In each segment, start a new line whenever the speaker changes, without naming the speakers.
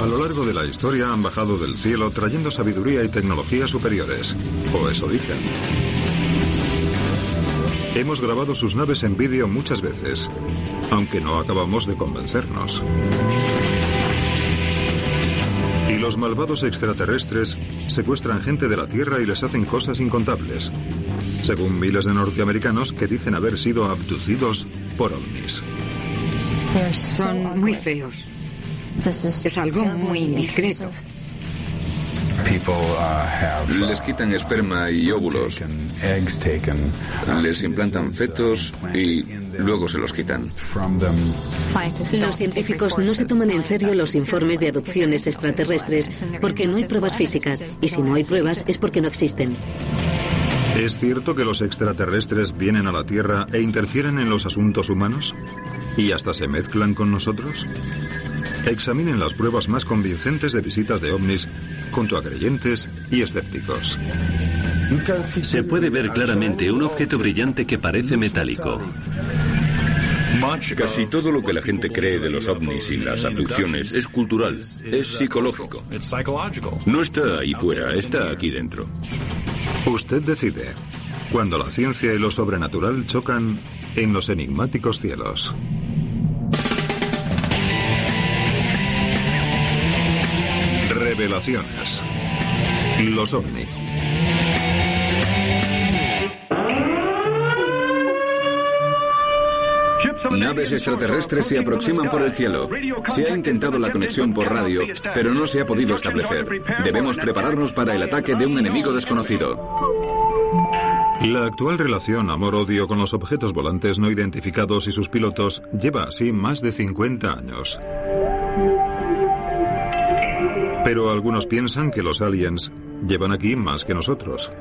A lo largo de la historia han bajado del cielo trayendo sabiduría y tecnología superiores, o eso dicen. Hemos grabado sus naves en vídeo muchas veces, aunque no acabamos de convencernos. Y los malvados extraterrestres secuestran gente de la Tierra y les hacen cosas incontables, según miles de norteamericanos que dicen haber sido abducidos por ovnis.
Son muy feos. Es algo muy indiscreto.
Les quitan esperma y óvulos, les implantan fetos y luego se los quitan.
Los científicos no se toman en serio los informes de adopciones extraterrestres porque no hay pruebas físicas, y si no hay pruebas es porque no existen.
¿Es cierto que los extraterrestres vienen a la Tierra e interfieren en los asuntos humanos? ¿Y hasta se mezclan con nosotros? Examinen las pruebas más convincentes de visitas de ovnis junto a creyentes y escépticos.
Se puede ver claramente un objeto brillante que parece metálico.
Casi todo lo que la gente cree de los ovnis y las abducciones es cultural, es psicológico. No está ahí fuera, está aquí dentro.
Usted decide, cuando la ciencia y lo sobrenatural chocan en los enigmáticos cielos. Revelaciones. Los ovni.
Naves extraterrestres se aproximan por el cielo. Se ha intentado la conexión por radio, pero no se ha podido establecer. Debemos prepararnos para el ataque de un enemigo desconocido.
La actual relación amor-odio con los objetos volantes no identificados y sus pilotos lleva así más de 50 años. Pero algunos piensan que los aliens llevan aquí más que nosotros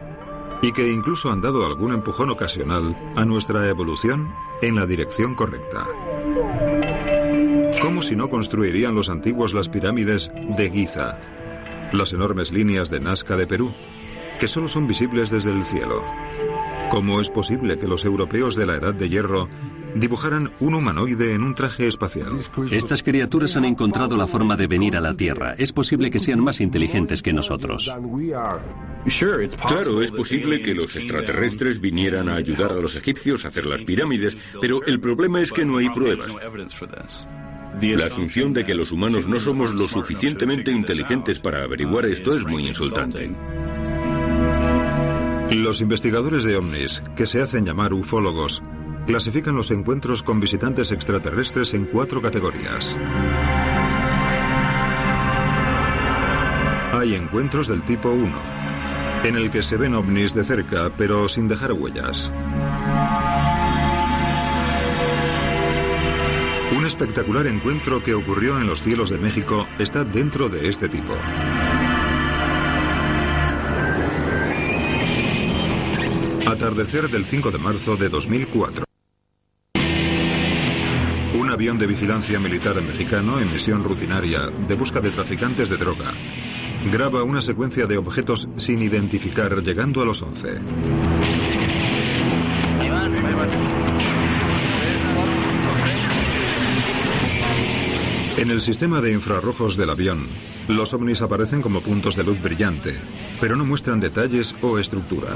y que incluso han dado algún empujón ocasional a nuestra evolución en la dirección correcta. ¿Cómo si no construirían los antiguos las pirámides de Giza, las enormes líneas de Nazca de Perú, que solo son visibles desde el cielo? ¿Cómo es posible que los europeos de la Edad de Hierro dibujaran un humanoide en un traje espacial?
Estas criaturas han encontrado la forma de venir a la Tierra. Es posible que sean más inteligentes que nosotros.
Claro, es posible que los extraterrestres vinieran a ayudar a los egipcios a hacer las pirámides, pero el problema es que no hay pruebas. La asunción de que los humanos no somos lo suficientemente inteligentes para averiguar esto es muy insultante.
Los investigadores de ovnis, que se hacen llamar ufólogos, clasifican los encuentros con visitantes extraterrestres en 4 categorías. Hay encuentros del tipo 1, en el que se ven ovnis de cerca, pero sin dejar huellas. Un espectacular encuentro que ocurrió en los cielos de México está dentro de este tipo. Atardecer del 5 de marzo de 2004. Un avión de vigilancia militar mexicano en misión rutinaria de busca de traficantes de droga graba una secuencia de objetos sin identificar llegando a los 11. En el sistema de infrarrojos del avión, los ovnis aparecen como puntos de luz brillante, pero no muestran detalles o estructura.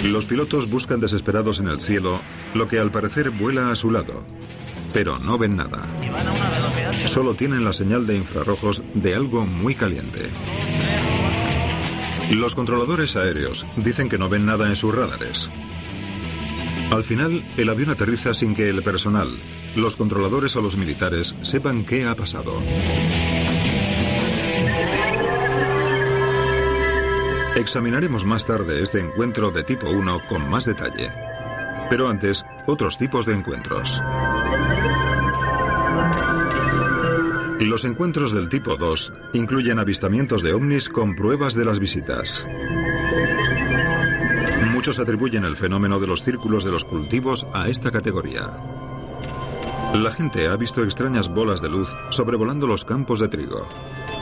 Los pilotos buscan desesperados en el cielo lo que al parecer vuela a su lado, pero no ven nada. Solo tienen la señal de infrarrojos de algo muy caliente. Los controladores aéreos dicen que no ven nada en sus radares. Al final, el avión aterriza sin que el personal, los controladores o los militares sepan qué ha pasado. Examinaremos más tarde este encuentro de tipo 1 con más detalle. Pero antes, otros tipos de encuentros. Los encuentros del tipo 2 incluyen avistamientos de ovnis con pruebas de las visitas. Muchos atribuyen el fenómeno de los círculos de los cultivos a esta categoría. La gente ha visto extrañas bolas de luz sobrevolando los campos de trigo,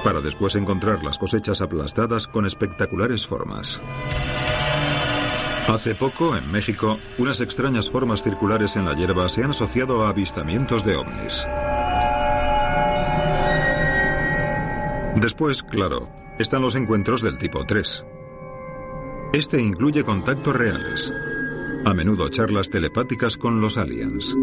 para después encontrar las cosechas aplastadas con espectaculares formas. Hace poco, en México, unas extrañas formas circulares en la hierba se han asociado a avistamientos de ovnis. Después, claro, están los encuentros del tipo 3. Este incluye contactos reales, a menudo charlas telepáticas con los aliens.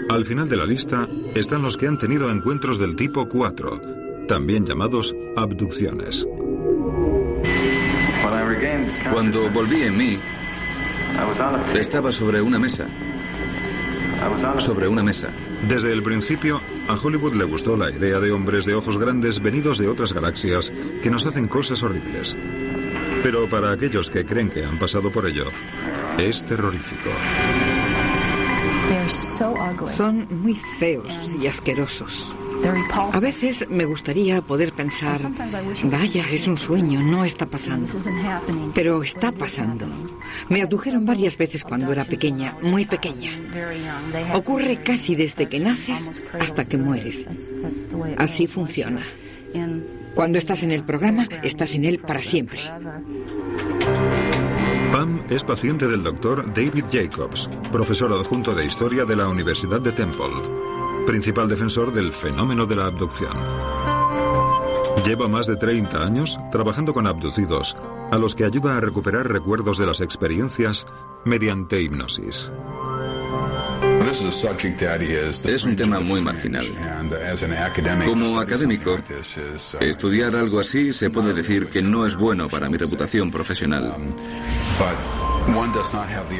Al final de la lista están los que han tenido encuentros del tipo 4, también llamados abducciones.
Cuando volví en mí, estaba sobre una mesa.
Desde el principio, a Hollywood le gustó la idea de hombres de ojos grandes venidos de otras galaxias que nos hacen cosas horribles. Pero para aquellos que creen que han pasado por ello, es terrorífico.
Son muy feos y asquerosos. A veces me gustaría poder pensar, vaya, es un sueño, no está pasando. Pero está pasando. Me abdujeron varias veces cuando era pequeña, muy pequeña. Ocurre casi desde que naces hasta que mueres. Así funciona. Cuando estás en el programa, estás en él para siempre.
Pam es paciente del doctor David Jacobs, profesor adjunto de Historia de la Universidad de Temple, principal defensor del fenómeno de la abducción. Lleva más de 30 años trabajando con abducidos, a los que ayuda a recuperar recuerdos de las experiencias mediante hipnosis.
Es un tema muy marginal. Como académico, estudiar algo así se puede decir que no es bueno para mi reputación profesional.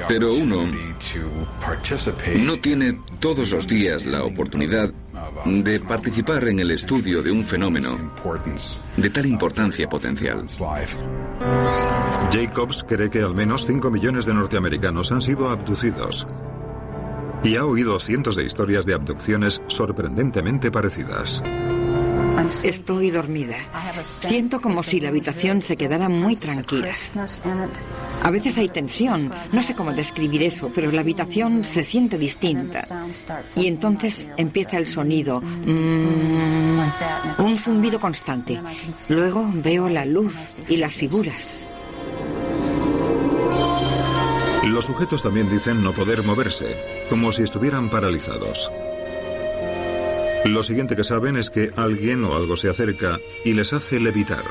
Pero uno no tiene todos los días la oportunidad de participar en el estudio de un fenómeno de tal importancia potencial.
Jacobs cree que al menos 5 millones de norteamericanos han sido abducidos. Y ha oído cientos de historias de abducciones sorprendentemente parecidas.
Estoy dormida. Siento como si la habitación se quedara muy tranquila. A veces hay tensión. No sé cómo describir eso, pero la habitación se siente distinta. Y entonces empieza el sonido. Un zumbido constante. Luego veo la luz y las figuras.
Los sujetos también dicen no poder moverse, como si estuvieran paralizados. Lo siguiente que saben es que alguien o algo se acerca y les hace levitar.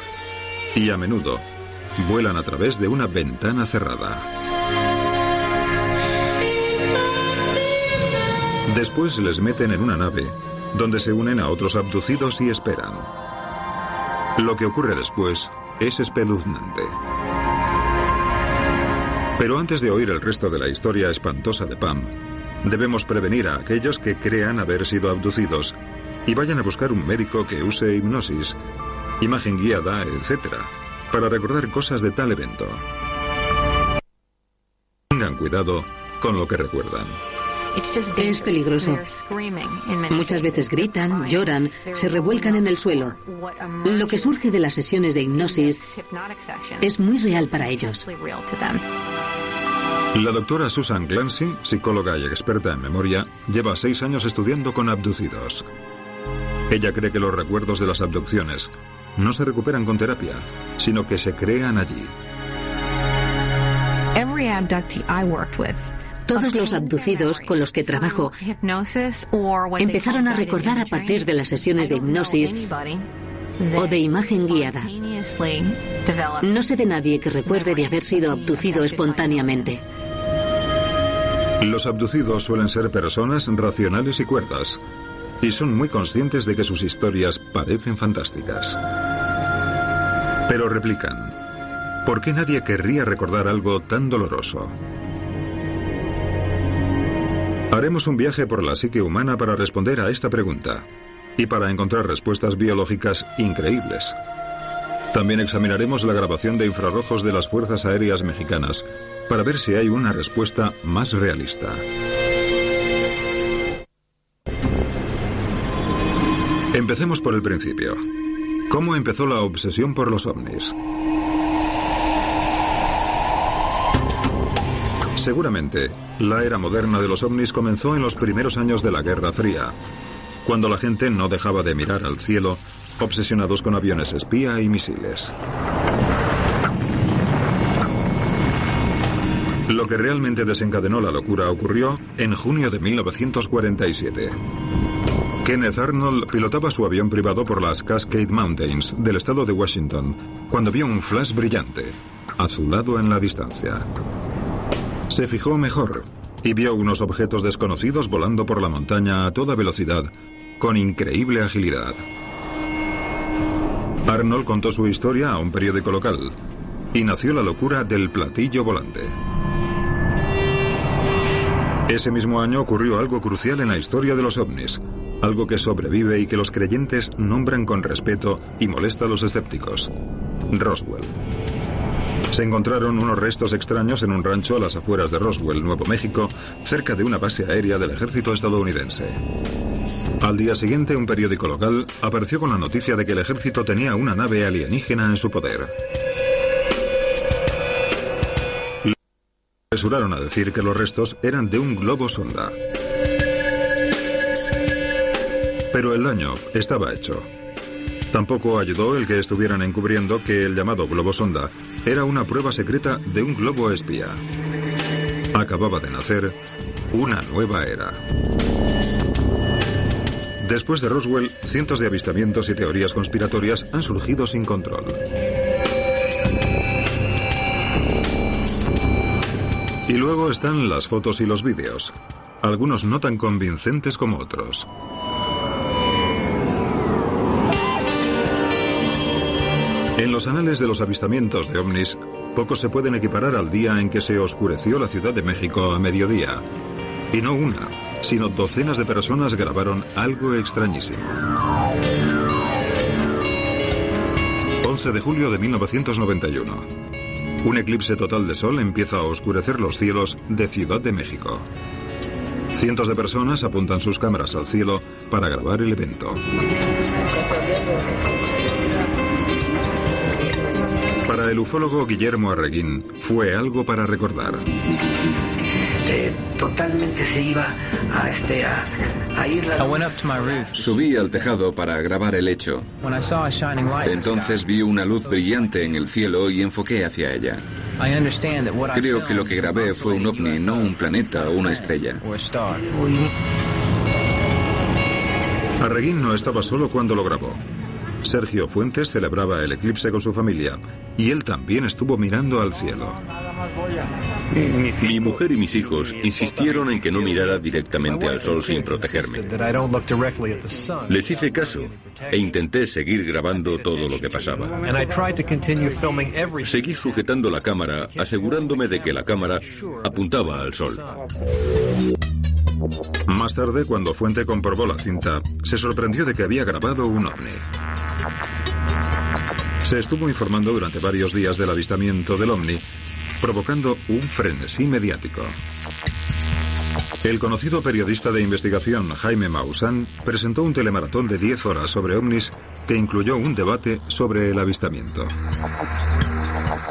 Y a menudo vuelan a través de una ventana cerrada. Después les meten en una nave, donde se unen a otros abducidos y esperan. Lo que ocurre después es espeluznante. Pero antes de oír el resto de la historia espantosa de Pam, debemos prevenir a aquellos que crean haber sido abducidos y vayan a buscar un médico que use hipnosis, imagen guiada, etc., para recordar cosas de tal evento. Tengan cuidado con lo que recuerdan.
Es peligroso. Muchas veces gritan, lloran, se revuelcan en el suelo. Lo que surge de las sesiones de hipnosis es muy real para ellos.
La doctora Susan Clancy, psicóloga y experta en memoria, lleva 6 años estudiando con abducidos. Ella cree que los recuerdos de las abducciones no se recuperan con terapia, sino que se crean allí.
Todos los abducidos con los que trabajo empezaron a recordar a partir de las sesiones de hipnosis o de imagen guiada. No sé de nadie que recuerde de haber sido abducido espontáneamente.
Los abducidos suelen ser personas racionales y cuerdas, y son muy conscientes de que sus historias parecen fantásticas. Pero replican, ¿por qué nadie querría recordar algo tan doloroso? Haremos un viaje por la psique humana para responder a esta pregunta y para encontrar respuestas biológicas increíbles. También examinaremos la grabación de infrarrojos de las Fuerzas Aéreas Mexicanas para ver si hay una respuesta más realista. Empecemos por el principio. ¿Cómo empezó la obsesión por los ovnis? Seguramente, la era moderna de los ovnis comenzó en los primeros años de la Guerra Fría, cuando la gente no dejaba de mirar al cielo, obsesionados con aviones espía y misiles. Lo que realmente desencadenó la locura ocurrió en junio de 1947. Kenneth Arnold pilotaba su avión privado por las Cascade Mountains del estado de Washington cuando vio un flash brillante, azulado en la distancia. Se fijó mejor y vio unos objetos desconocidos volando por la montaña a toda velocidad, con increíble agilidad. Arnold contó su historia a un periódico local y nació la locura del platillo volante. Ese mismo año ocurrió algo crucial en la historia de los ovnis, algo que sobrevive y que los creyentes nombran con respeto y molesta a los escépticos: Roswell. Se encontraron unos restos extraños en un rancho a las afueras de Roswell, Nuevo México, cerca de una base aérea del ejército estadounidense. Al día siguiente, un periódico local apareció con la noticia de que el ejército tenía una nave alienígena en su poder. Apresuraron a decir que los restos eran de un globo sonda. Pero el daño estaba hecho. Tampoco ayudó el que estuvieran encubriendo que el llamado globo sonda era una prueba secreta de un globo espía. Acababa de nacer una nueva era. Después de Roswell, cientos de avistamientos y teorías conspiratorias han surgido sin control. Y luego están las fotos y los vídeos, algunos no tan convincentes como otros. En los anales de los avistamientos de ovnis, pocos se pueden equiparar al día en que se oscureció la Ciudad de México a mediodía. Y no una, sino docenas de personas grabaron algo extrañísimo. 11 de julio de 1991. Un eclipse total de sol empieza a oscurecer los cielos de Ciudad de México. Cientos de personas apuntan sus cámaras al cielo para grabar el evento. Para el ufólogo Guillermo Arreguín, fue algo para recordar.
Totalmente se iba a ir la...
Subí al tejado para grabar el hecho. Entonces vi una luz brillante en el cielo y enfoqué hacia ella. Creo que lo que grabé fue un ovni, no un planeta o una estrella.
Arreguín no estaba solo cuando lo grabó. Sergio Fuentes celebraba el eclipse con su familia y él también estuvo mirando al cielo.
Mi mujer y mis hijos insistieron en que no mirara directamente al sol sin protegerme. Les hice caso e intenté seguir grabando todo lo que pasaba. Seguí sujetando la cámara, asegurándome de que la cámara apuntaba al sol.
Más tarde, cuando Fuente comprobó la cinta, se sorprendió de que había grabado un ovni. Se estuvo informando durante varios días del avistamiento del ovni, provocando un frenesí mediático. El conocido periodista de investigación Jaime Maussan presentó un telemaratón de 10 horas sobre ovnis que incluyó un debate sobre el avistamiento.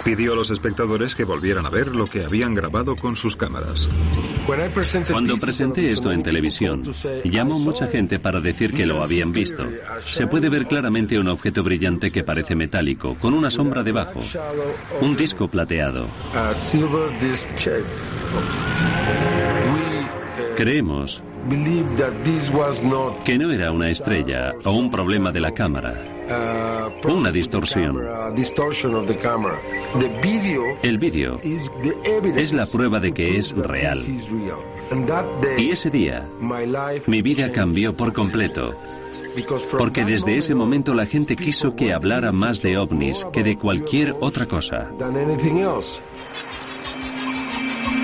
Pidió a los espectadores que volvieran a ver lo que habían grabado con sus cámaras.
Cuando presenté esto en televisión, llamó mucha gente para decir que lo habían visto. Se puede ver claramente un objeto brillante que parece metálico, con una sombra debajo. Un disco plateado. Creemos que no era una estrella o un problema de la cámara. Una distorsión. El vídeo es la prueba de que es real. Y ese día, mi vida cambió por completo. Porque desde ese momento la gente quiso que hablara más de ovnis que de cualquier otra cosa.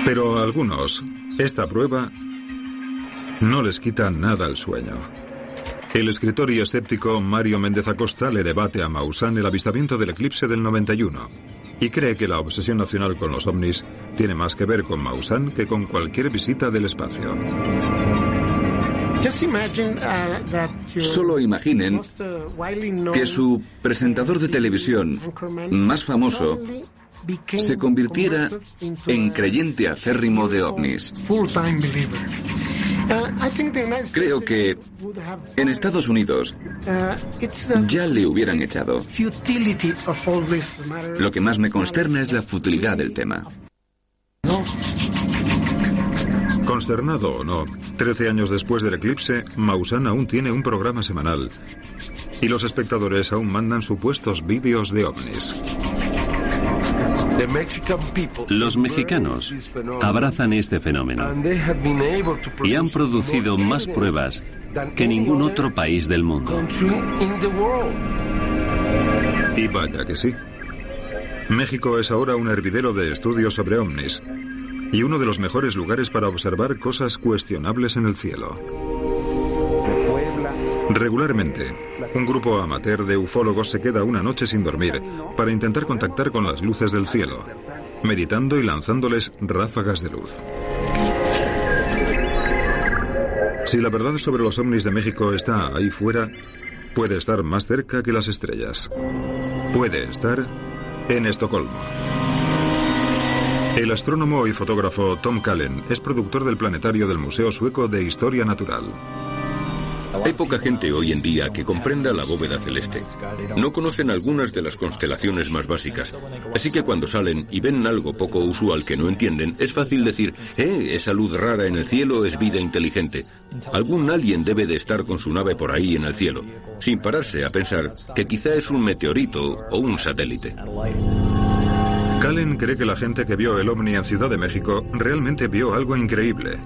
Pero a algunos, esta prueba no les quita nada el sueño. El escritor y escéptico Mario Méndez Acosta le debate a Maussan el avistamiento del eclipse del 91 y cree que la obsesión nacional con los ovnis tiene más que ver con Maussan que con cualquier visita del espacio.
Solo imaginen que su presentador de televisión más famoso se convirtiera en creyente acérrimo de ovnis. Creo que en Estados Unidos ya le hubieran echado. Lo que más me consterna es la futilidad del tema.
Consternado o no, 13 años después del eclipse, Maussan aún tiene un programa semanal y los espectadores aún mandan supuestos vídeos de ovnis.
Los mexicanos abrazan este fenómeno y han producido más pruebas que ningún otro país del mundo.
Y vaya que sí. México es ahora un hervidero de estudios sobre ovnis y uno de los mejores lugares para observar cosas cuestionables en el cielo. Regularmente, un grupo amateur de ufólogos se queda una noche sin dormir para intentar contactar con las luces del cielo, meditando y lanzándoles ráfagas de luz. Si la verdad sobre los ovnis de México está ahí fuera, puede estar más cerca que las estrellas. Puede estar en Estocolmo. El astrónomo y fotógrafo Tom Kallen es productor del planetario del Museo Sueco de Historia Natural.
Hay poca gente hoy en día que comprenda la bóveda celeste. No conocen algunas de las constelaciones más básicas. Así que cuando salen y ven algo poco usual que no entienden, es fácil decir, esa luz rara en el cielo es vida inteligente. Algún alien debe de estar con su nave por ahí en el cielo, sin pararse a pensar que quizá es un meteorito o un satélite.
Kallen cree que la gente que vio el ovni en Ciudad de México realmente vio algo increíble,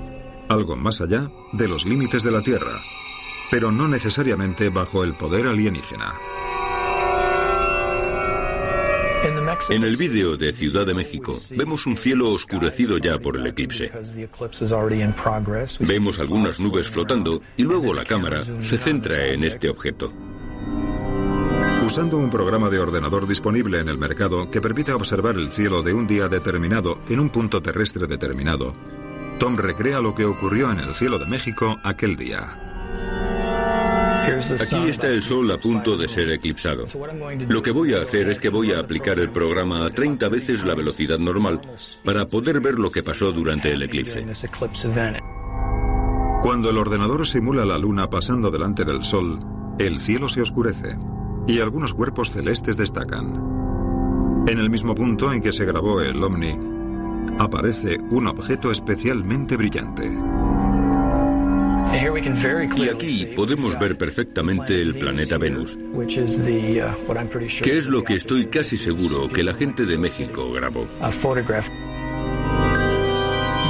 algo más allá de los límites de la Tierra, pero no necesariamente bajo el poder alienígena.
En el vídeo de Ciudad de México vemos un cielo oscurecido ya por el eclipse. Vemos algunas nubes flotando y luego la cámara se centra en este objeto.
Usando un programa de ordenador disponible en el mercado que permite observar el cielo de un día determinado en un punto terrestre determinado, Tom recrea lo que ocurrió en el cielo de México aquel día.
Aquí está el sol a punto de ser eclipsado. Lo que voy a hacer es que voy a aplicar el programa a 30 veces la velocidad normal para poder ver lo que pasó durante el eclipse.
Cuando el ordenador simula la luna pasando delante del sol, el cielo se oscurece y algunos cuerpos celestes destacan. En el mismo punto en que se grabó el ovni, aparece un objeto especialmente brillante.
Y aquí podemos ver perfectamente el planeta Venus, que es lo que estoy casi seguro que la gente de México grabó.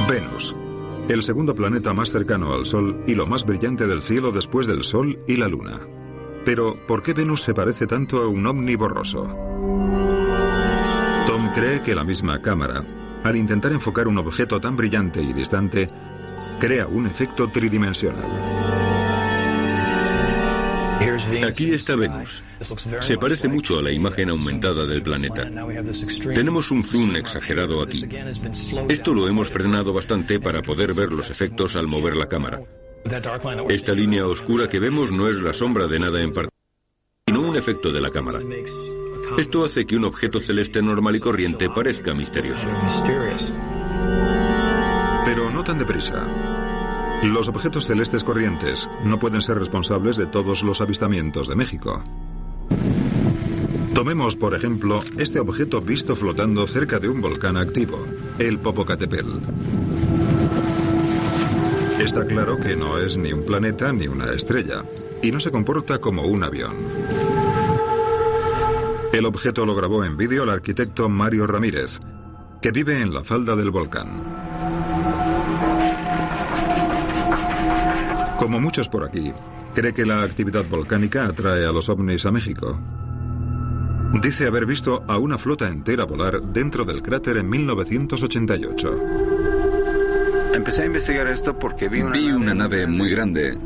Venus, el segundo planeta más cercano al Sol y lo más brillante del cielo después del Sol y la Luna. Pero, ¿por qué Venus se parece tanto a un ovni borroso? Tom cree que la misma cámara, al intentar enfocar un objeto tan brillante y distante, crea un efecto tridimensional.
Aquí está Venus. Se parece mucho a la imagen aumentada del planeta. Tenemos un zoom exagerado aquí. Esto lo hemos frenado bastante para poder ver los efectos al mover la cámara. Esta línea oscura que vemos no es la sombra de nada en particular, sino un efecto de la cámara. Esto hace que un objeto celeste normal y corriente parezca misterioso.
Pero no tan deprisa. Los objetos celestes corrientes no pueden ser responsables de todos los avistamientos de México. Tomemos, por ejemplo, este objeto visto flotando cerca de un volcán activo, el Popocatépetl. Está claro que no es ni un planeta ni una estrella, y no se comporta como un avión. El objeto lo grabó en vídeo el arquitecto Mario Ramírez, que vive en la falda del volcán. Como muchos por aquí, cree que la actividad volcánica atrae a los ovnis a México. Dice haber visto a una flota entera volar dentro del cráter en 1988.
Empecé a investigar esto porque vi
una nave muy grande,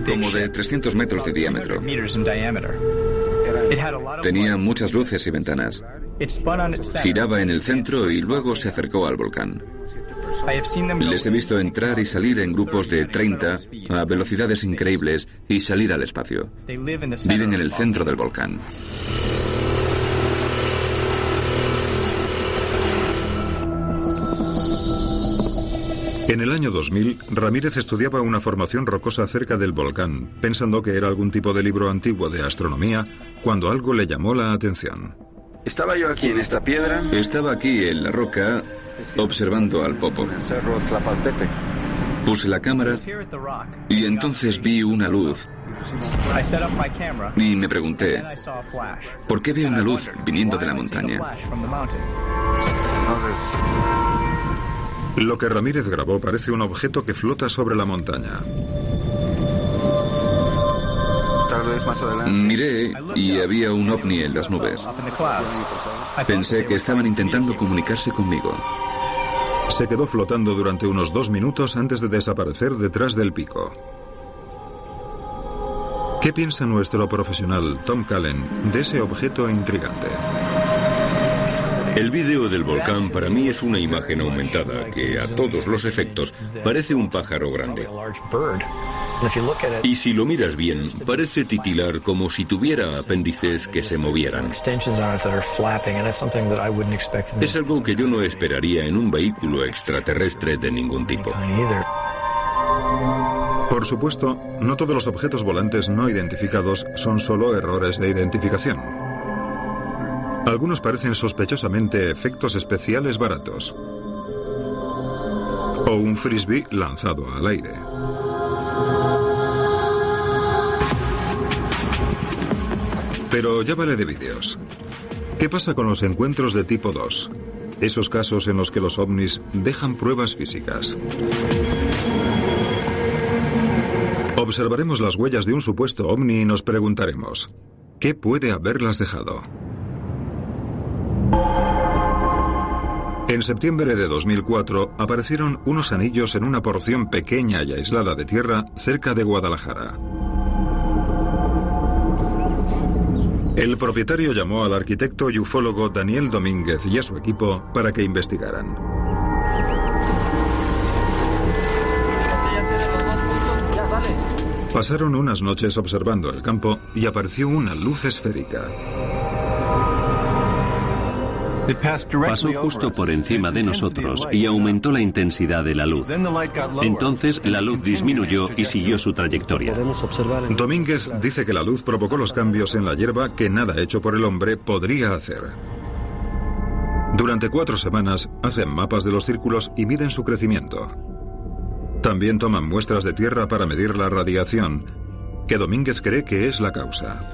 como de 300 metros de diámetro. Tenía muchas luces y ventanas. Giraba en el centro y luego se acercó al volcán. Les he visto entrar y salir en grupos de 30 a velocidades increíbles y salir al espacio. Viven en el centro del volcán.
En el año 2000, Ramírez estudiaba una formación rocosa cerca del volcán, pensando que era algún tipo de libro antiguo de astronomía, cuando algo le llamó la atención.
Estaba yo aquí en esta piedra.
Estaba aquí en la roca observando al Popo. Puse la cámara y entonces vi una luz. Y me pregunté, ¿por qué veo una luz viniendo de la montaña?
Lo que Ramírez grabó parece un objeto que flota sobre la montaña.
Miré y había un ovni en las nubes. Pensé que estaban intentando comunicarse conmigo.
Se quedó flotando durante unos 2 minutos antes de desaparecer detrás del pico. ¿Qué piensa nuestro profesional Tom Cullen de ese objeto intrigante?
El vídeo del volcán para mí es una imagen aumentada que a todos los efectos parece un pájaro grande. Y si lo miras bien, parece titilar como si tuviera apéndices que se movieran. Es algo que yo no esperaría en un vehículo extraterrestre de ningún tipo.
Por supuesto, no todos los objetos volantes no identificados son solo errores de identificación. Algunos parecen sospechosamente efectos especiales baratos. O un frisbee lanzado al aire. Pero ya vale de vídeos. ¿Qué pasa con los encuentros de tipo 2? Esos casos en los que los ovnis dejan pruebas físicas. Observaremos las huellas de un supuesto ovni y nos preguntaremos, ¿qué puede haberlas dejado? En septiembre de 2004 aparecieron unos anillos en una porción pequeña y aislada de tierra cerca de Guadalajara. El propietario llamó al arquitecto y ufólogo Daniel Domínguez y a su equipo para que investigaran. Pasaron unas noches observando el campo y apareció una luz esférica.
Pasó justo por encima de nosotros y aumentó la intensidad de la luz. Entonces la luz disminuyó y siguió su trayectoria.
Domínguez dice que la luz provocó los cambios en la hierba que nada hecho por el hombre podría hacer. Durante 4 semanas hacen mapas de los círculos y miden su crecimiento. También toman muestras de tierra para medir la radiación, que Domínguez cree que es la causa.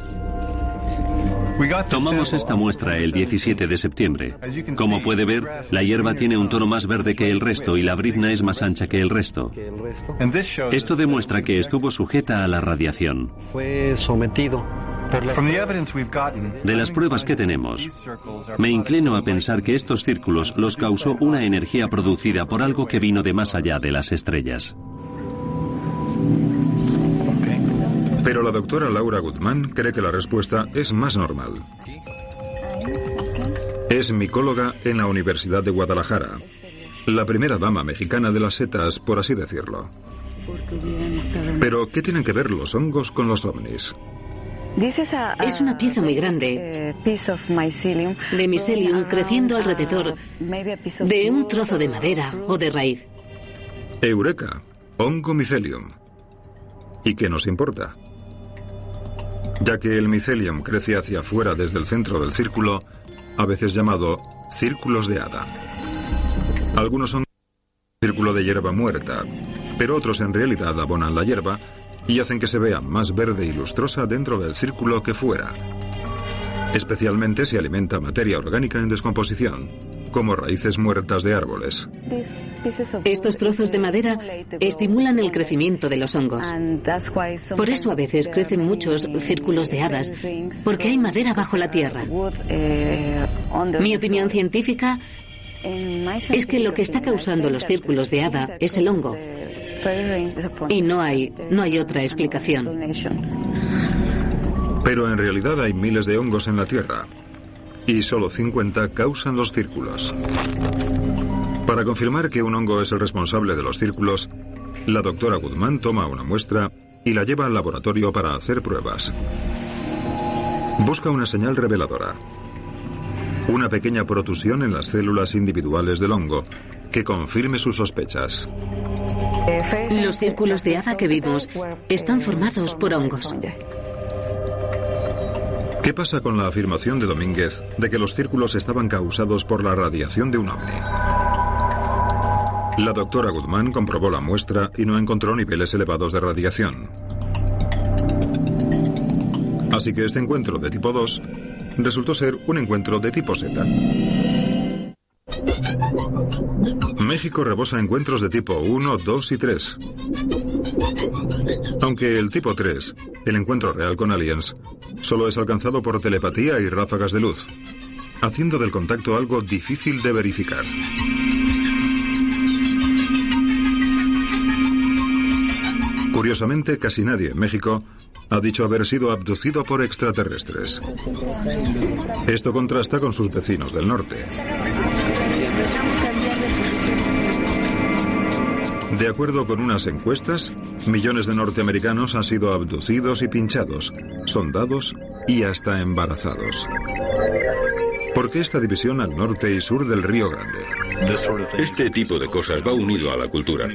Tomamos esta muestra el 17 de septiembre. Como puede ver, la hierba tiene un tono más verde que el resto y la brizna es más ancha que el resto. Esto demuestra que estuvo sujeta a la radiación.
Fue sometido.
De las pruebas que tenemos, me inclino a pensar que estos círculos los causó una energía producida por algo que vino de más allá de las estrellas.
Pero la doctora Laura Guzmán cree que la respuesta es más normal. Es micóloga en la Universidad de Guadalajara, la primera dama mexicana de las setas, por así decirlo. Pero, ¿qué tienen que ver los hongos con los ovnis?
Es una pieza muy grande de mycelium creciendo alrededor de un trozo de madera o de raíz.
Eureka, hongo mycelium. ¿Y qué nos importa? Ya que el mycelium crece hacia afuera desde el centro del círculo, a veces llamado círculos de hada. Algunos son círculo de hierba muerta, pero otros en realidad abonan la hierba y hacen que se vea más verde y lustrosa dentro del círculo que fuera. Especialmente si alimenta materia orgánica en descomposición, como raíces muertas de árboles.
Estos trozos de madera estimulan el crecimiento de los hongos. Por eso a veces crecen muchos círculos de hadas, porque hay madera bajo la tierra. Mi opinión científica es que lo que está causando los círculos de hada es el hongo. Y no hay otra explicación.
Pero en realidad hay miles de hongos en la Tierra. Y solo 50 causan los círculos. Para confirmar que un hongo es el responsable de los círculos, la doctora Guzmán toma una muestra y la lleva al laboratorio para hacer pruebas. Busca una señal reveladora. Una pequeña protusión en las células individuales del hongo que confirme sus sospechas.
Los círculos de hada que vimos están formados por hongos.
¿Qué pasa con la afirmación de Domínguez de que los círculos estaban causados por la radiación de un ovni? La doctora Guzmán comprobó la muestra y no encontró niveles elevados de radiación. Así que este encuentro de tipo 2 resultó ser un encuentro de tipo Z. México rebosa encuentros de tipo 1, 2 y 3. Aunque el tipo 3, el encuentro real con aliens, solo es alcanzado por telepatía y ráfagas de luz, haciendo del contacto algo difícil de verificar. Curiosamente, casi nadie en México ha dicho haber sido abducido por extraterrestres. Esto contrasta con sus vecinos del norte. De acuerdo con unas encuestas, millones de norteamericanos han sido abducidos y pinchados, sondados y hasta embarazados. ¿Por qué esta división al norte y sur del Río Grande?
Este tipo de cosas va unido a la cultura.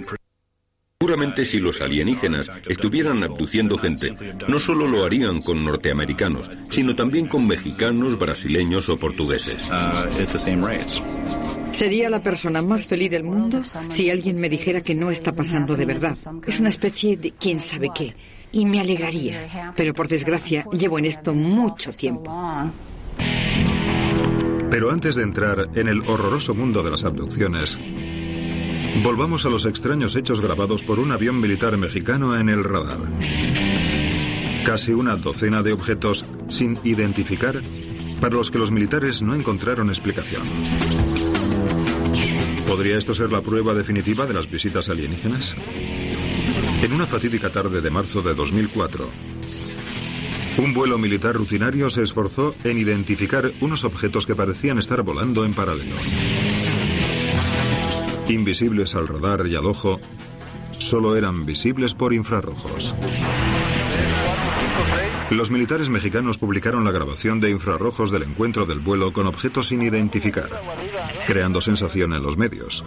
Seguramente si los alienígenas estuvieran abduciendo gente, no solo lo harían con norteamericanos, sino también con mexicanos, brasileños o portugueses.
Sería la persona más feliz del mundo si alguien me dijera que no está pasando de verdad. Es una especie de quién sabe qué. Y me alegraría. Pero por desgracia llevo en esto mucho tiempo.
Pero antes de entrar en el horroroso mundo de las abducciones, volvamos a los extraños hechos grabados por un avión militar mexicano en el radar. Casi una docena de objetos sin identificar para los que los militares no encontraron explicación. ¿Podría esto ser la prueba definitiva de las visitas alienígenas? En una fatídica tarde de marzo de 2004, un vuelo militar rutinario se esforzó en identificar unos objetos que parecían estar volando en paralelo. Invisibles al radar y al ojo, solo eran visibles por infrarrojos. Los militares mexicanos publicaron la grabación de infrarrojos del encuentro del vuelo con objetos sin identificar, creando sensación en los medios.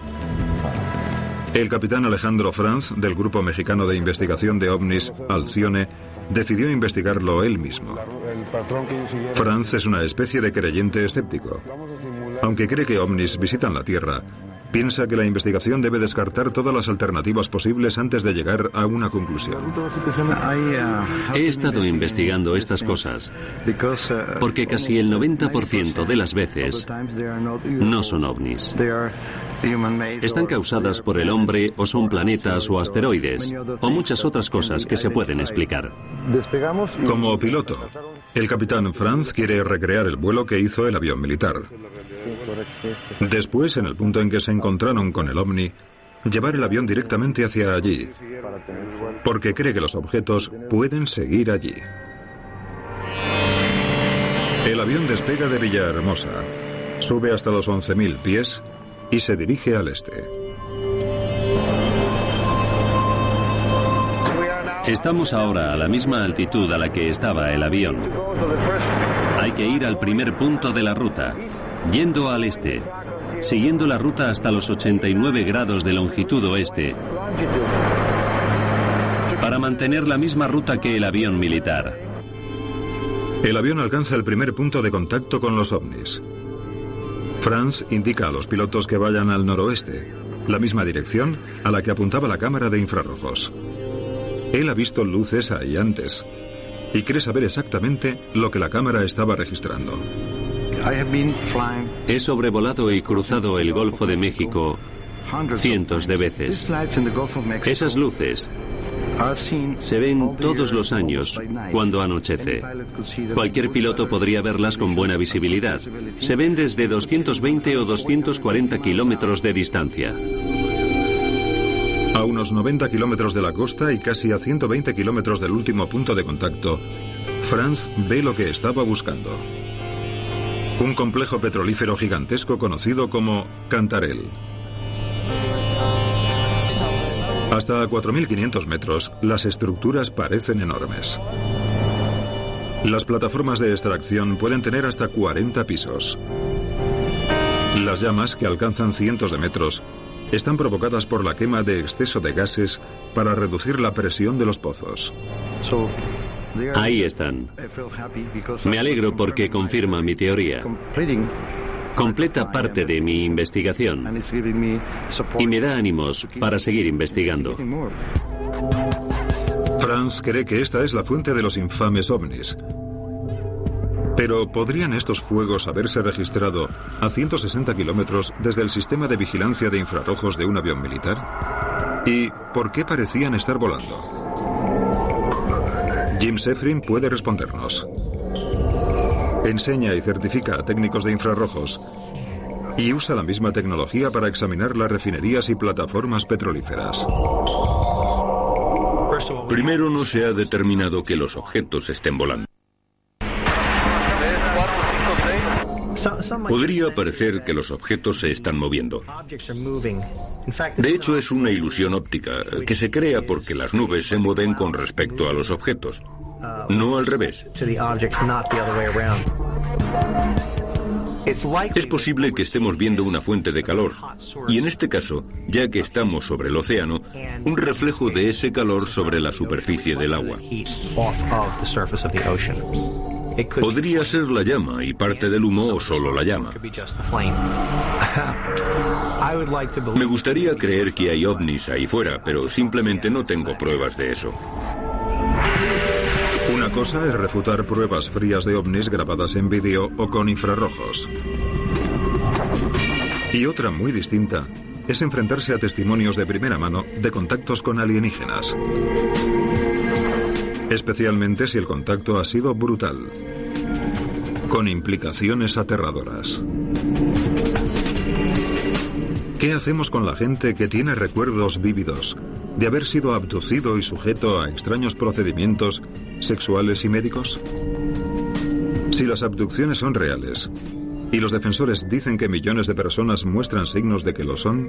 El capitán Alejandro Franz, del Grupo Mexicano de Investigación de OVNIs, Alcione, decidió investigarlo él mismo. Franz es una especie de creyente escéptico. Aunque cree que OVNIs visitan la Tierra, piensa que la investigación debe descartar todas las alternativas posibles antes de llegar a una conclusión.
He estado investigando estas cosas porque casi el 90% de las veces no son ovnis. Están causadas por el hombre o son planetas o asteroides o muchas otras cosas que se pueden explicar.
Como piloto, el capitán Franz quiere recrear el vuelo que hizo el avión militar. Después, en el punto en que se encontraron con el ovni, llevar el avión directamente hacia allí, porque cree que los objetos pueden seguir allí. El avión despega de Villahermosa, sube hasta los 11.000 pies y se dirige al este.
Estamos ahora a la misma altitud a la que estaba el avión. Hay que ir al primer punto de la ruta, yendo al este, siguiendo la ruta hasta los 89 grados de longitud oeste, para mantener la misma ruta que el avión militar.
El avión alcanza el primer punto de contacto con los ovnis. Franz indica a los pilotos que vayan al noroeste, la misma dirección a la que apuntaba la cámara de infrarrojos. Él ha visto luces ahí antes y cree saber exactamente lo que la cámara estaba registrando.
He sobrevolado y cruzado el Golfo de México cientos de veces. Esas luces se ven todos los años cuando anochece. Cualquier piloto podría verlas con buena visibilidad. Se ven desde 220 o 240 kilómetros de distancia.
A unos 90 kilómetros de la costa y casi a 120 kilómetros del último punto de contacto, Franz ve lo que estaba buscando. Un complejo petrolífero gigantesco conocido como Cantarell. Hasta a 4.500 metros, las estructuras parecen enormes. Las plataformas de extracción pueden tener hasta 40 pisos. Las llamas, que alcanzan cientos de metros, están provocadas por la quema de exceso de gases para reducir la presión de los pozos.
Ahí están. Me alegro porque confirma mi teoría. completa parte de mi investigación y me da ánimos para seguir investigando.
Franz cree que esta es la fuente de los infames ovnis. Pero ¿podrían estos fuegos haberse registrado a 160 kilómetros desde el sistema de vigilancia de infrarrojos de un avión militar? ¿Y por qué parecían estar volando? Jim Sefrin puede respondernos. Enseña y certifica a técnicos de infrarrojos y usa la misma tecnología para examinar las refinerías y plataformas petrolíferas.
Primero, no se ha determinado que los objetos estén volando. Podría parecer que los objetos se están moviendo. De hecho, es una ilusión óptica que se crea porque las nubes se mueven con respecto a los objetos, no al revés. Es posible que estemos viendo una fuente de calor, y en este caso, ya que estamos sobre el océano, un reflejo de ese calor sobre la superficie del agua. Podría ser la llama y parte del humo o solo la llama. Me gustaría creer que hay ovnis ahí fuera, pero simplemente no tengo pruebas de eso.
Una cosa es refutar pruebas frías de ovnis grabadas en vídeo o con infrarrojos. Y otra muy distinta es enfrentarse a testimonios de primera mano de contactos con alienígenas. Especialmente si el contacto ha sido brutal, con implicaciones aterradoras. ¿Qué hacemos con la gente que tiene recuerdos vívidos de haber sido abducido y sujeto a extraños procedimientos sexuales y médicos? Si las abducciones son reales, y los defensores dicen que millones de personas muestran signos de que lo son,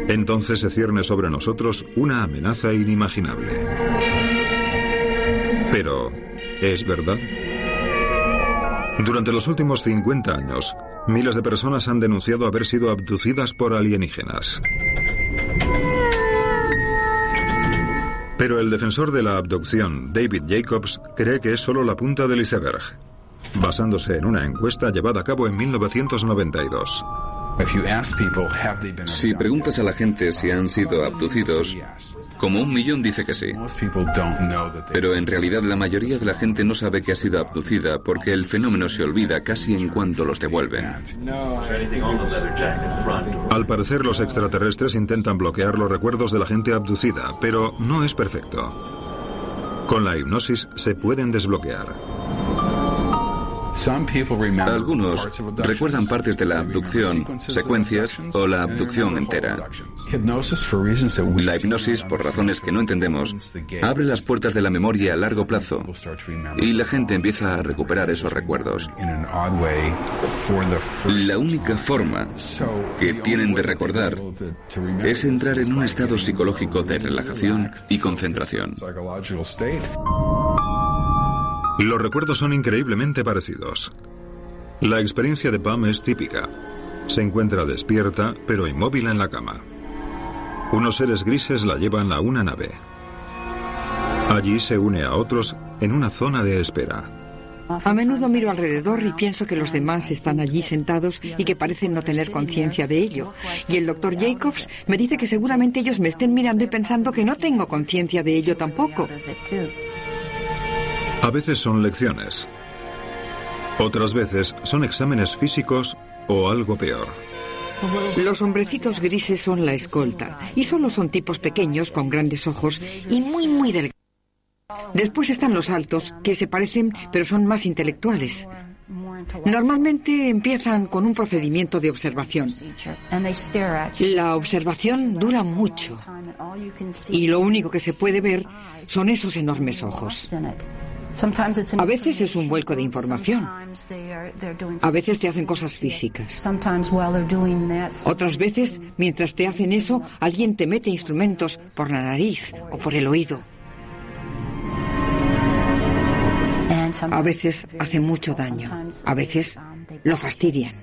entonces se cierne sobre nosotros una amenaza inimaginable. Pero, ¿es verdad? Durante los últimos 50 años, miles de personas han denunciado haber sido abducidas por alienígenas. Pero el defensor de la abducción, David Jacobs, cree que es solo la punta del iceberg, basándose en una encuesta llevada a cabo en 1992.
Si preguntas a la gente si han sido abducidos, como 1 millón dice que sí. Pero en realidad la mayoría de la gente no sabe que ha sido abducida porque el fenómeno se olvida casi en cuanto los devuelven.
Al parecer, los extraterrestres intentan bloquear los recuerdos de la gente abducida, pero no es perfecto. Con la hipnosis se pueden desbloquear.
Algunos recuerdan partes de la abducción, secuencias o la abducción entera. La hipnosis, por razones que no entendemos, abre las puertas de la memoria a largo plazo y la gente empieza a recuperar esos recuerdos. La única forma que tienen de recordar es entrar en un estado psicológico de relajación y concentración.
Los recuerdos son increíblemente parecidos. La experiencia de Pam es típica. Se encuentra despierta, pero inmóvil en la cama. Unos seres grises la llevan a una nave. Allí se une a otros en una zona de espera.
A menudo miro alrededor y pienso que los demás están allí sentados y que parecen no tener conciencia de ello. Y el Dr. Jacobs me dice que seguramente ellos me estén mirando y pensando que no tengo conciencia de ello tampoco.
A veces son lecciones. Otras veces son exámenes físicos o algo peor.
Los hombrecitos grises son la escolta y solo son tipos pequeños con grandes ojos y muy delgados. Después están los altos, que se parecen pero son más intelectuales. Normalmente empiezan con un procedimiento de observación. La observación dura mucho y lo único que se puede ver son esos enormes ojos. A veces es un vuelco de información. A veces te hacen cosas físicas. Otras veces, mientras te hacen eso, alguien te mete instrumentos por la nariz o por el oído. A veces hacen mucho daño. A veces lo fastidian.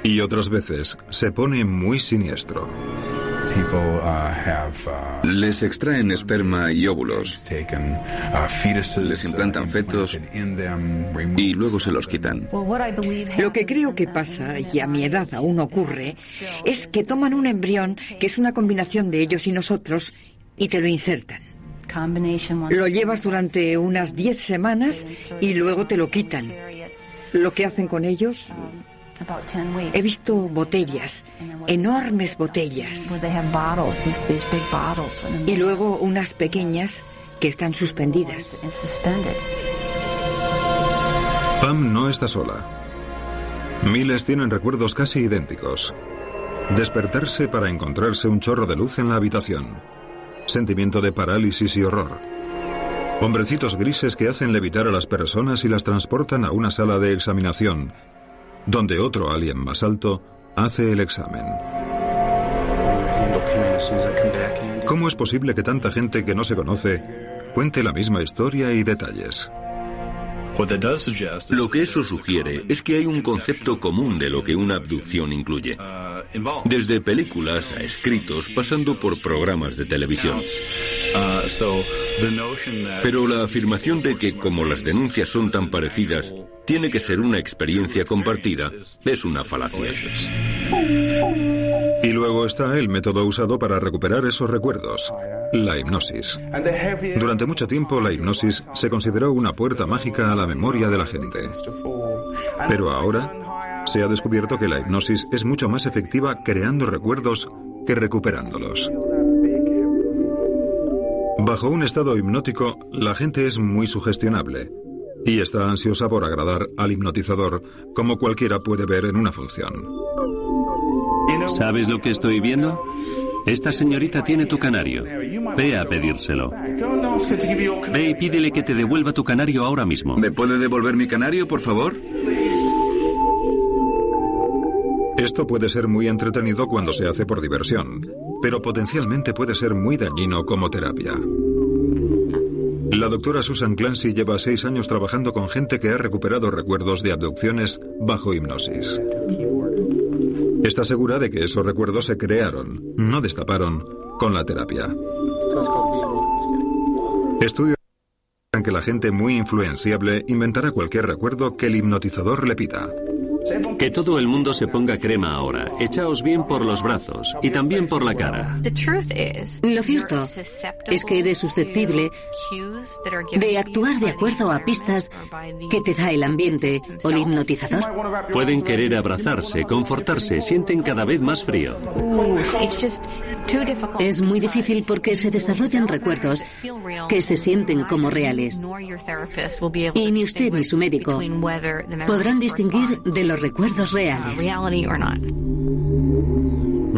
Y otras veces se pone muy siniestro.
Les extraen esperma y óvulos, les implantan fetos y luego se los quitan.
Lo que creo que pasa, y a mi edad aún ocurre, es que toman un embrión que es una combinación de ellos y nosotros y te lo insertan. Lo llevas durante unas 10 semanas y luego te lo quitan. Lo que hacen con ellos... He visto botellas, enormes botellas, y luego unas pequeñas que están suspendidas.
Pam no está sola. Miles tienen recuerdos casi idénticos. Despertarse para encontrarse un chorro de luz en la habitación. Sentimiento de parálisis y horror. Hombrecitos grises que hacen levitar a las personas y las transportan a una sala de examinación, donde otro alien más alto hace el examen. ¿Cómo es posible que tanta gente que no se conoce cuente la misma historia y detalles?
Lo que eso sugiere es que hay un concepto común de lo que una abducción incluye. Desde películas a escritos, pasando por programas de televisión. Pero la afirmación de que, como las denuncias son tan parecidas, tiene que ser una experiencia compartida, es una falacia.
Y luego está el método usado para recuperar esos recuerdos, la hipnosis. Durante mucho tiempo la hipnosis se consideró una puerta mágica a la memoria de la gente. Pero ahora se ha descubierto que la hipnosis es mucho más efectiva creando recuerdos que recuperándolos. Bajo un estado hipnótico, la gente es muy sugestionable y está ansiosa por agradar al hipnotizador, como cualquiera puede ver en una función.
¿Sabes lo que estoy viendo? Esta señorita tiene tu canario. Ve a pedírselo. Ve y pídele que te devuelva tu canario ahora mismo.
¿Me puede devolver mi canario, por favor?
Esto puede ser muy entretenido cuando se hace por diversión, pero potencialmente puede ser muy dañino como terapia. La doctora Susan Clancy lleva 6 años trabajando con gente que ha recuperado recuerdos de abducciones bajo hipnosis. Está segura de que esos recuerdos se crearon, no destaparon, con la terapia. Estudios muestran que la gente muy influenciable inventará cualquier recuerdo que el hipnotizador le pida.
Que todo el mundo se ponga crema ahora. Echaos bien por los brazos y también por la cara.
Lo cierto es que eres susceptible de actuar de acuerdo a pistas que te da el ambiente o el hipnotizador.
Pueden querer abrazarse, confortarse, sienten cada vez más frío.
Es muy difícil porque se desarrollan recuerdos que se sienten como reales. Y ni usted ni su médico podrán distinguir de los recuerdos reales.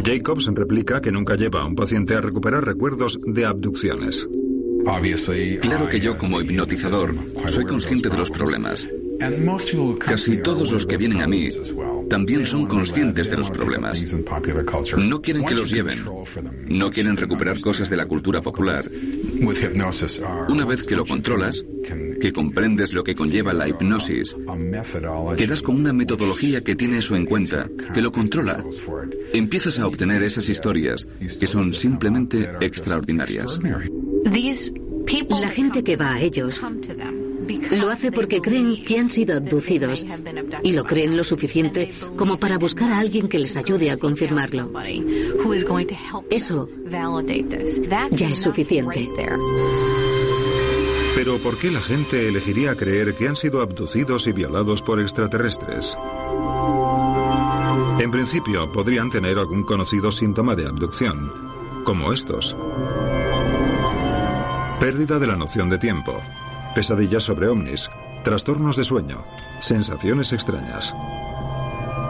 Jacobs replica que nunca lleva a un paciente a recuperar recuerdos de abducciones.
Claro que yo, como hipnotizador, soy consciente de los problemas. Casi todos los que vienen a mí también son conscientes de los problemas. No quieren que los lleven. No quieren recuperar cosas de la cultura popular. Una vez que lo controlas, que comprendes lo que conlleva la hipnosis, quedas con una metodología que tiene eso en cuenta, que lo controla. Empiezas a obtener esas historias que son simplemente extraordinarias.
La gente que va a ellos lo hace porque creen que han sido abducidos y lo creen lo suficiente como para buscar a alguien que les ayude a confirmarlo. Eso ya es suficiente.
Pero ¿por qué la gente elegiría creer que han sido abducidos y violados por extraterrestres? En principio, podrían tener algún conocido síntoma de abducción, como estos. Pérdida de la noción de tiempo, pesadillas sobre ovnis, trastornos de sueño, sensaciones extrañas,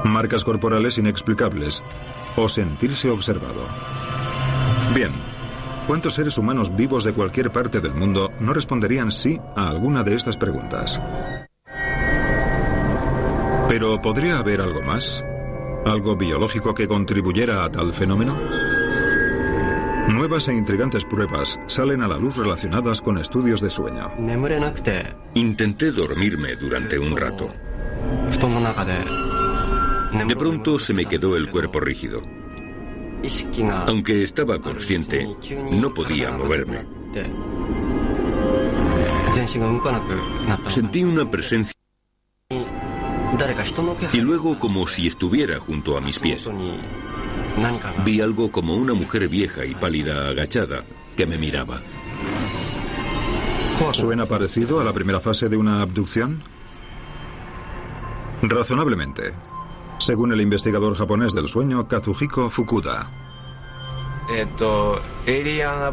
marcas corporales inexplicables o sentirse observado. Bien, ¿cuántos seres humanos vivos de cualquier parte del mundo no responderían sí a alguna de estas preguntas? Pero ¿podría haber algo más? ¿Algo biológico que contribuyera a tal fenómeno? Nuevas e intrigantes pruebas salen a la luz relacionadas con estudios de sueño.
Intenté dormirme durante un rato. De pronto se me quedó el cuerpo rígido. Aunque estaba consciente, no podía moverme. Sentí una presencia y luego como si estuviera junto a mis pies. Vi algo como una mujer vieja y pálida agachada que me miraba.
¿Suena parecido a la primera fase de una abducción? Razonablemente, según el investigador japonés del sueño, Kazuhiko Fukuda.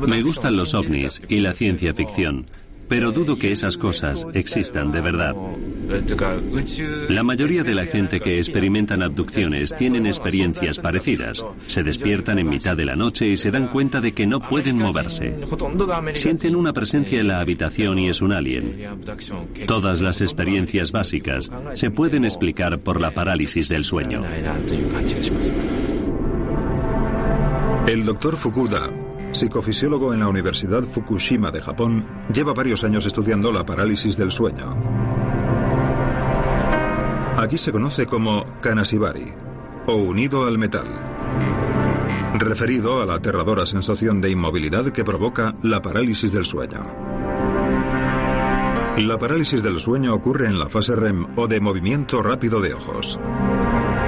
Me gustan los ovnis y la ciencia ficción, pero dudo que esas cosas existan de verdad. La mayoría de la gente que experimentan abducciones tienen experiencias parecidas. Se despiertan en mitad de la noche y se dan cuenta de que no pueden moverse. Sienten una presencia en la habitación y es un alien. Todas las experiencias básicas se pueden explicar por la parálisis del sueño.
El doctor Fukuda, psicofisiólogo en la Universidad Fukushima de Japón, lleva varios años estudiando la parálisis del sueño. Aquí se conoce como kanashibari, o unido al metal, referido a la aterradora sensación de inmovilidad que provoca la parálisis del sueño. La parálisis del sueño ocurre en la fase REM o de movimiento rápido de ojos.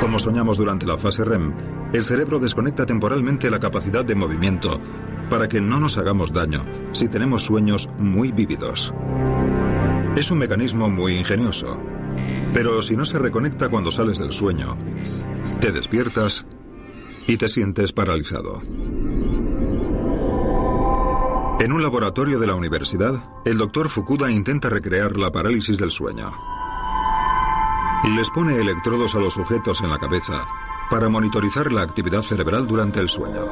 Como soñamos durante la fase REM, el cerebro desconecta temporalmente la capacidad de movimiento para que no nos hagamos daño si tenemos sueños muy vívidos. Es un mecanismo muy ingenioso, pero si no se reconecta cuando sales del sueño, te despiertas y te sientes paralizado. En un laboratorio de la universidad, el doctor Fukuda intenta recrear la parálisis del sueño. Les pone electrodos a los sujetos en la cabeza para monitorizar la actividad cerebral durante el sueño.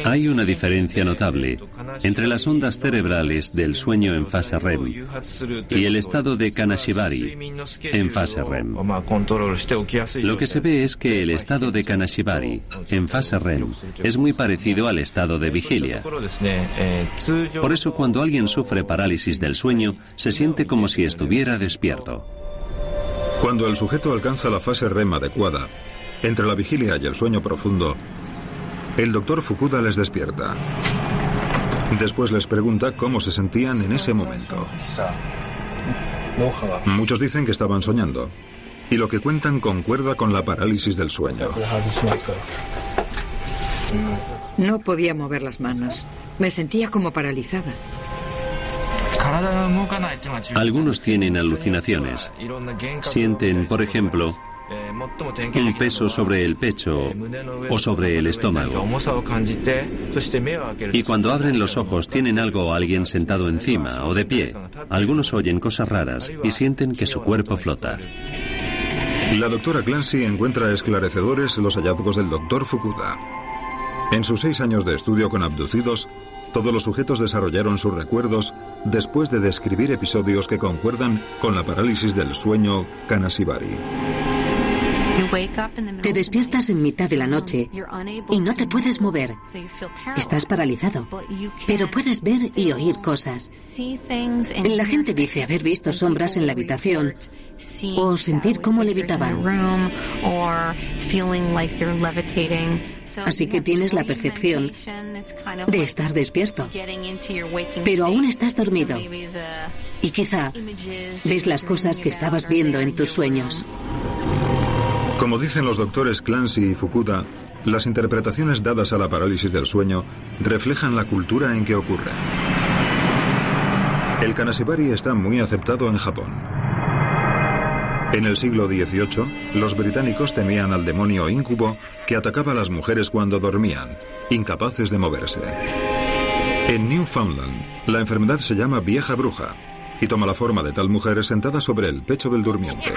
Hay una diferencia notable entre las ondas cerebrales del sueño en fase REM y el estado de kanashibari en fase REM. Lo que se ve es que el estado de kanashibari en fase REM es muy parecido al estado de vigilia. Por eso, cuando alguien sufre parálisis del sueño, se siente como si estuviera despierto.
Cuando el sujeto alcanza la fase REM adecuada, entre la vigilia y el sueño profundo, el doctor Fukuda les despierta. Después les pregunta cómo se sentían en ese momento. Muchos dicen que estaban soñando, y lo que cuentan concuerda con la parálisis del sueño.
No podía mover las manos. Me sentía como paralizada.
Algunos tienen alucinaciones. Sienten, por ejemplo, un peso sobre el pecho o sobre el estómago. Y cuando abren los ojos tienen algo o alguien sentado encima o de pie. Algunos oyen cosas raras y sienten que su cuerpo flota.
La doctora Clancy encuentra esclarecedores los hallazgos del doctor Fukuda. En sus 6 años de estudio con abducidos, todos los sujetos desarrollaron sus recuerdos después de describir episodios que concuerdan con la parálisis del sueño kanashibari.
Te despiertas en mitad de la noche y no te puedes mover. Estás paralizado, pero puedes ver y oír cosas. La gente dice haber visto sombras en la habitación o sentir cómo levitaban. Así que tienes la percepción de estar despierto, pero aún estás dormido y quizá ves las cosas que estabas viendo en tus sueños.
Como dicen los doctores Clancy y Fukuda, las interpretaciones dadas a la parálisis del sueño reflejan la cultura en que ocurre. El kanashibari está muy aceptado en Japón. En el siglo XVIII, los británicos temían al demonio íncubo que atacaba a las mujeres cuando dormían, incapaces de moverse. En Newfoundland, la enfermedad se llama vieja bruja y toma la forma de tal mujer sentada sobre el pecho del durmiente.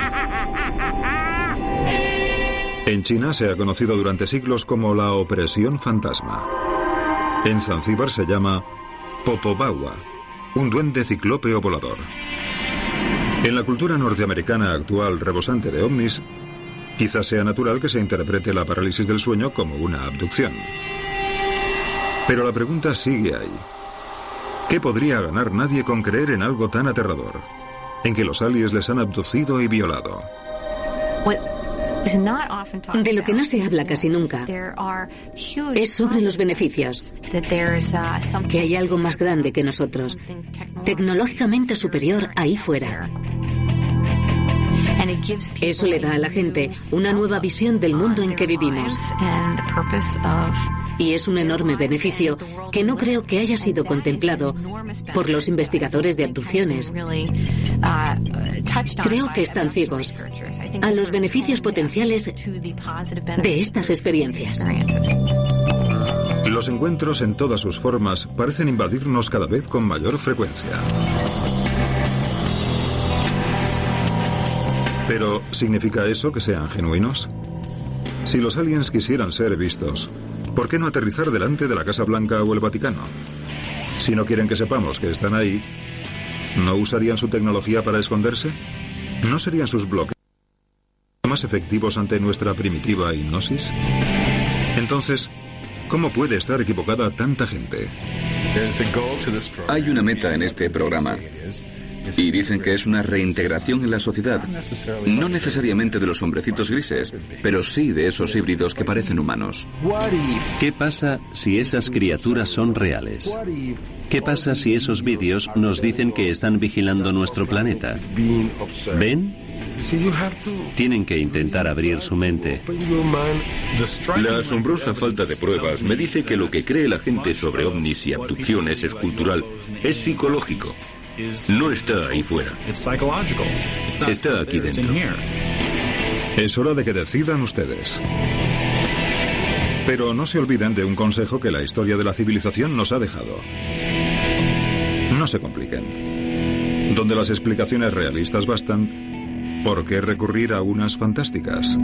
En China se ha conocido durante siglos como la opresión fantasma. En Zanzíbar se llama Popobawa, un duende ciclópeo volador. En la cultura norteamericana actual rebosante de ovnis, quizás sea natural que se interprete la parálisis del sueño como una abducción. Pero la pregunta sigue ahí. ¿Qué podría ganar nadie con creer en algo tan aterrador? En que los aliens les han abducido y violado.
De lo que no se habla casi nunca es sobre los beneficios, que hay algo más grande que nosotros, tecnológicamente superior ahí fuera. Eso le da a la gente una nueva visión del mundo en que vivimos. Y es un enorme beneficio que no creo que haya sido contemplado por los investigadores de abducciones. Creo que están ciegos a los beneficios potenciales de estas experiencias.
Los encuentros en todas sus formas parecen invadirnos cada vez con mayor frecuencia. Pero, ¿significa eso que sean genuinos? Si los aliens quisieran ser vistos, ¿por qué no aterrizar delante de la Casa Blanca o el Vaticano? Si no quieren que sepamos que están ahí, ¿no usarían su tecnología para esconderse? ¿No serían sus bloques más efectivos ante nuestra primitiva hipnosis? Entonces, ¿cómo puede estar equivocada tanta gente?
Hay una meta en este programa. Y dicen que es una reintegración en la sociedad. No necesariamente de los hombrecitos grises, pero sí de esos híbridos que parecen humanos.
¿Qué pasa si esas criaturas son reales? ¿Qué pasa si esos vídeos nos dicen que están vigilando nuestro planeta? ¿Ven? Tienen que intentar abrir su mente.
La asombrosa falta de pruebas me dice que lo que cree la gente sobre ovnis y abducciones es cultural, es psicológico. No está ahí fuera. Está aquí dentro.
Es hora de que decidan ustedes. Pero no se olviden de un consejo que la historia de la civilización nos ha dejado. No se compliquen. Donde las explicaciones realistas bastan, ¿por qué recurrir a unas fantásticas?